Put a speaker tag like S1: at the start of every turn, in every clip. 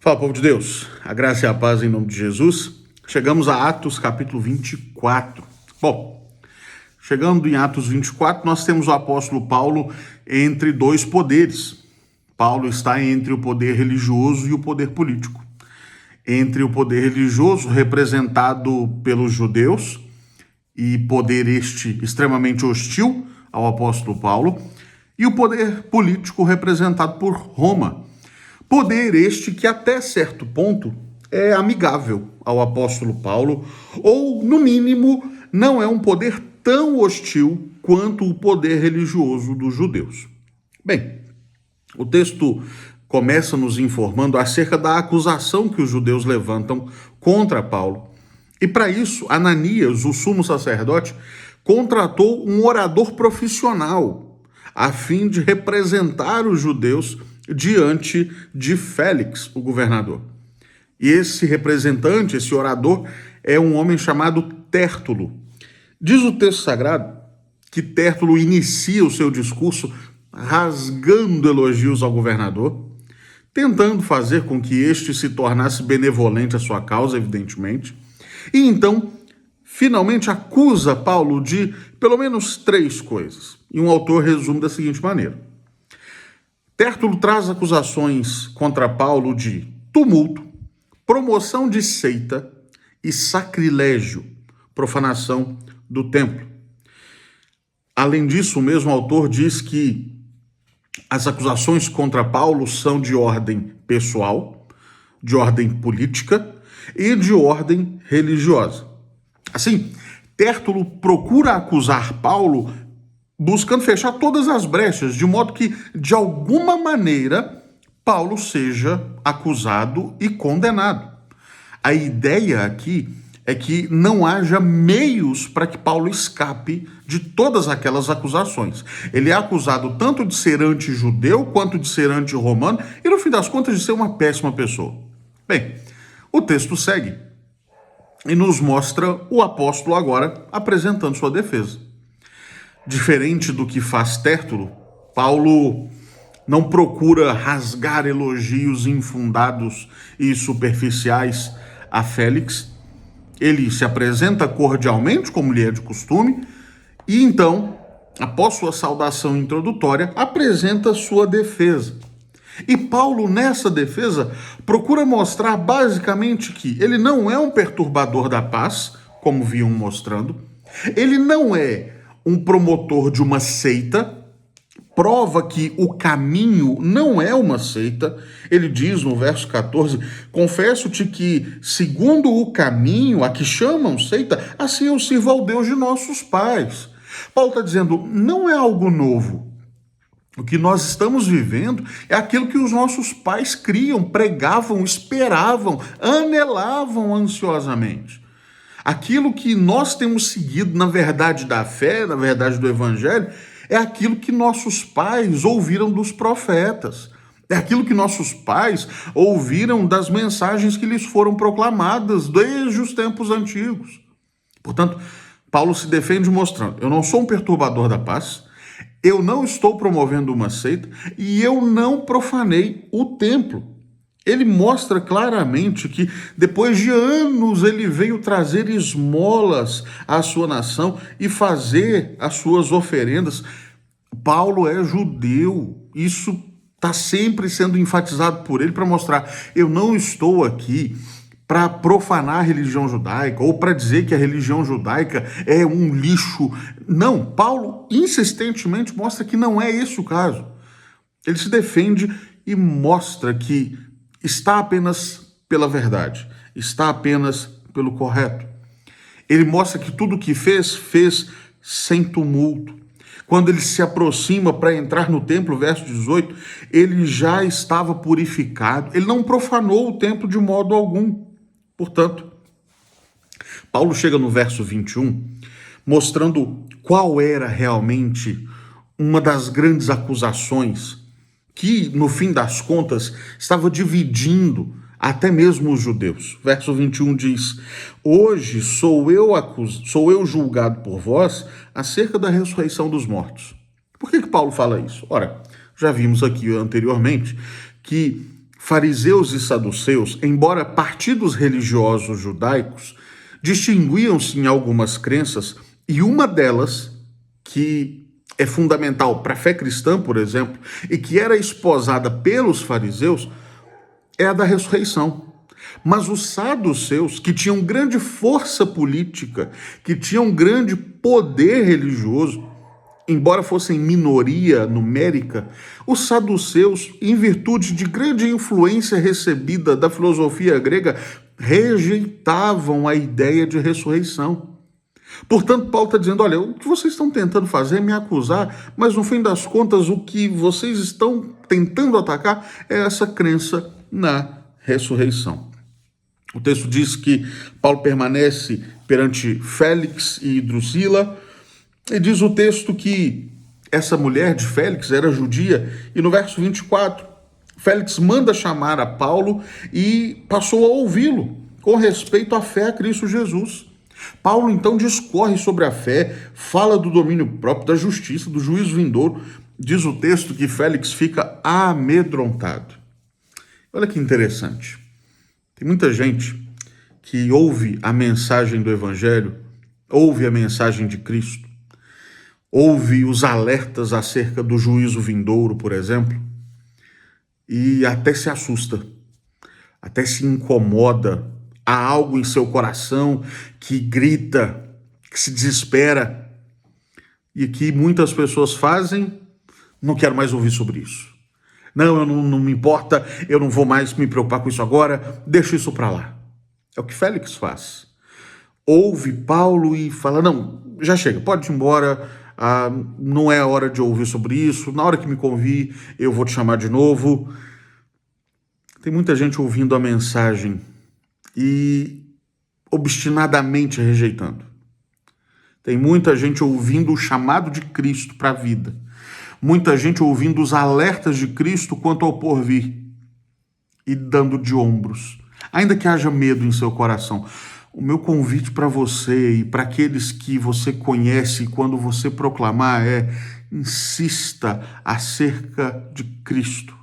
S1: Fala, povo de Deus, a graça e a paz em nome de Jesus. Chegamos a Atos capítulo 24. Bom, chegando em Atos 24, nós temos o apóstolo Paulo entre dois poderes. Paulo está entre o poder religioso e o poder político. Entre o poder religioso, representado pelos judeus, e poder este extremamente hostil ao apóstolo Paulo, e o poder político representado por Roma. Poder este que até certo ponto é amigável ao apóstolo Paulo, ou, no mínimo, não é um poder tão hostil quanto o poder religioso dos judeus. Bem, o texto começa nos informando acerca da acusação que os judeus levantam contra Paulo. E para isso, Ananias, o sumo sacerdote, contratou um orador profissional a fim de representar os judeus diante de Félix, o governador. E esse representante, esse orador, é um homem chamado Tértulo. Diz o texto sagrado que Tértulo inicia o seu discurso rasgando elogios ao governador, tentando fazer com que este se tornasse benevolente à sua causa, evidentemente, e então, finalmente acusa Paulo de pelo menos 3 coisas. E um autor resume da seguinte maneira: Tértulo traz acusações contra Paulo de tumulto, promoção de seita e sacrilégio, profanação do templo. Além disso, o mesmo autor diz que as acusações contra Paulo são de ordem pessoal, de ordem política e de ordem religiosa. Assim, Tértulo procura acusar Paulo buscando fechar todas as brechas, de modo que, de alguma maneira, Paulo seja acusado e condenado. A ideia aqui é que não haja meios para que Paulo escape de todas aquelas acusações. Ele é acusado tanto de ser anti-judeu quanto de ser anti-romano e, no fim das contas, de ser uma péssima pessoa. Bem, o texto segue e nos mostra o apóstolo agora apresentando sua defesa. Diferente do que faz Tértulo, Paulo não procura rasgar elogios infundados e superficiais a Félix. Ele se apresenta cordialmente, como lhe é de costume, e então, após sua saudação introdutória, apresenta sua defesa. E Paulo, nessa defesa, procura mostrar basicamente que ele não é um perturbador da paz, como vinham mostrando, ele não é um promotor de uma seita, prova que o caminho não é uma seita. Ele diz no verso 14: confesso-te que, segundo o caminho a que chamam seita, assim eu sirvo ao Deus de nossos pais. Paulo está dizendo, não é algo novo. O que nós estamos vivendo é aquilo que os nossos pais criam, pregavam, esperavam, anelavam ansiosamente. Aquilo que nós temos seguido na verdade da fé, na verdade do evangelho, é aquilo que nossos pais ouviram dos profetas. É aquilo que nossos pais ouviram das mensagens que lhes foram proclamadas desde os tempos antigos. Portanto, Paulo se defende mostrando, eu não sou um perturbador da paz, eu não estou promovendo uma seita e eu não profanei o templo. Ele mostra claramente que, depois de anos, ele veio trazer esmolas à sua nação e fazer as suas oferendas. Paulo é judeu, isso está sempre sendo enfatizado por ele para mostrar, eu não estou aqui para profanar a religião judaica ou para dizer que a religião judaica é um lixo. Não, Paulo insistentemente mostra que não é esse o caso. Ele se defende e mostra que está apenas pela verdade, está apenas pelo correto. Ele mostra que tudo o que fez sem tumulto. Quando ele se aproxima para entrar no templo, verso 18, ele já estava purificado, ele não profanou o templo de modo algum. Portanto, Paulo chega no verso 21, mostrando qual era realmente uma das grandes acusações que, no fim das contas, estava dividindo até mesmo os judeus. Verso 21 diz, hoje sou eu julgado por vós acerca da ressurreição dos mortos. Por que Paulo fala isso? Ora, já vimos aqui anteriormente que fariseus e saduceus, embora partidos religiosos judaicos, distinguiam-se em algumas crenças, e uma delas, que é fundamental para a fé cristã, por exemplo, e que era esposada pelos fariseus, é a da ressurreição. Mas os saduceus, que tinham grande força política, que tinham grande poder religioso, embora fossem minoria numérica, os saduceus, em virtude de grande influência recebida da filosofia grega, rejeitavam a ideia de ressurreição. Portanto, Paulo está dizendo, olha, o que vocês estão tentando fazer é me acusar, mas no fim das contas o que vocês estão tentando atacar é essa crença na ressurreição. O texto diz que Paulo permanece perante Félix e Drusila, e diz o texto que essa mulher de Félix era judia, e no verso 24, Félix manda chamar a Paulo e passou a ouvi-lo com respeito à fé a Cristo Jesus. Paulo então discorre sobre a fé, fala do domínio próprio, da justiça, do juízo vindouro. Diz o texto que Félix fica amedrontado. Olha que interessante. Tem muita gente que ouve a mensagem do Evangelho, ouve a mensagem de Cristo, ouve os alertas acerca do juízo vindouro, por exemplo, e até se assusta, até se incomoda. Há algo em seu coração que grita, que se desespera, e que muitas pessoas fazem, não quero mais ouvir sobre isso. Não, não me importa, eu não vou mais me preocupar com isso agora, deixa isso para lá. É o que Félix faz. Ouve Paulo e fala, não, já chega, pode ir embora, não é a hora de ouvir sobre isso, na hora que me convir eu vou te chamar de novo. Tem muita gente ouvindo a mensagem e obstinadamente rejeitando. Tem muita gente ouvindo o chamado de Cristo para a vida. Muita gente ouvindo os alertas de Cristo quanto ao porvir e dando de ombros, ainda que haja medo em seu coração. O meu convite para você e para aqueles que você conhece quando você proclamar é: insista acerca de Cristo.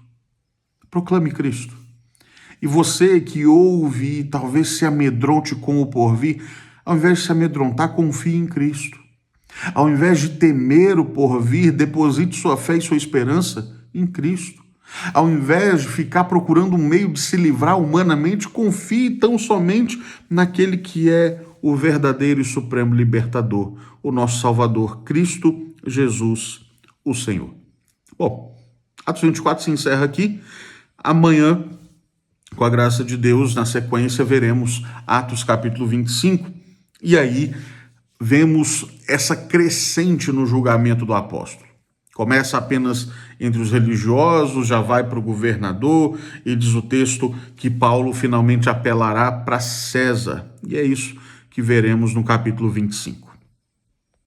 S1: Proclame Cristo. E você que ouve e talvez se amedronte com o porvir, ao invés de se amedrontar, confie em Cristo. Ao invés de temer o porvir, deposite sua fé e sua esperança em Cristo. Ao invés de ficar procurando um meio de se livrar humanamente, confie tão somente naquele que é o verdadeiro e supremo libertador, o nosso Salvador, Cristo Jesus, o Senhor. Bom, Atos 24 se encerra aqui. Amanhã, com a graça de Deus, na sequência, veremos Atos capítulo 25, e aí vemos essa crescente no julgamento do apóstolo. Começa apenas entre os religiosos, já vai para o governador, e diz o texto que Paulo finalmente apelará para César. E é isso que veremos no capítulo 25.